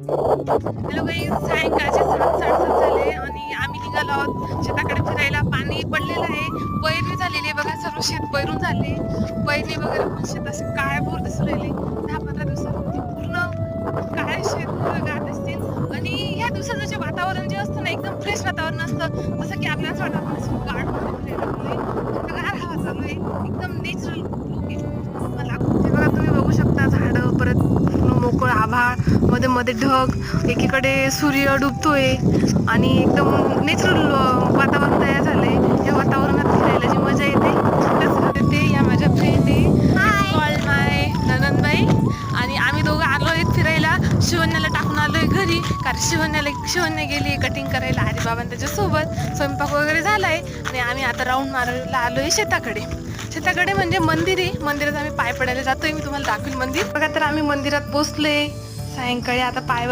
Hello guys, सायंकाळचे 7:30 झाले आणि आम्ही निघालो आहोत शेताकडे फिरायला. पाणी पडलेलं आहे, पैरणी झालेली आहे बघा, सर्व शेत पैरून झाले. पैरणी वगैरे पण शेत असे काळेभोर दिसू राहिले. 10-15 दिवसांमध्ये पूर्ण काळे शेत गार दिसतील. आणि या दिवसाचं जे वातावरण जे असतं ना, एकदम फ्रेश वातावरण असतं. जसं की आपल्याला वाटतं गार्डनमध्ये फिरायला गार हवा चालू आहे, एकदम नॅचरल लुक आहे. मला ते बघा, तुम्ही बघू शकता झाडं, परत पूर्ण मोकळं आभाळ, मध्ये मध्ये ढग, एकीकडे सूर्य डुबतोय आणि एकदम नॅचरल वातावरण तयार झालंय. या वातावरणात फिरायला जी मजा येते त्याच येते. या माझ्या फ्रेंड आहे, कॉल माय ननंदबाई. आणि आम्ही दोघं आलोय फिरायला. शिवण्याला टाकून आलोय घरी, कारण शिवण्या गेली कटिंग करायला हरिबाबां त्याच्यासोबत. स्वयंपाक वगैरे झालाय आणि आम्ही आता राऊंड मारायला आलोय शेताकडे म्हणजे मंदिर आहे. मंदिरात आम्ही पाय पडायला जातोय. मी तुम्हाला दाखवेल मंदिर बघा. तर आम्ही मंदिरात पोहोचलोय सायंकाळी. आता पाय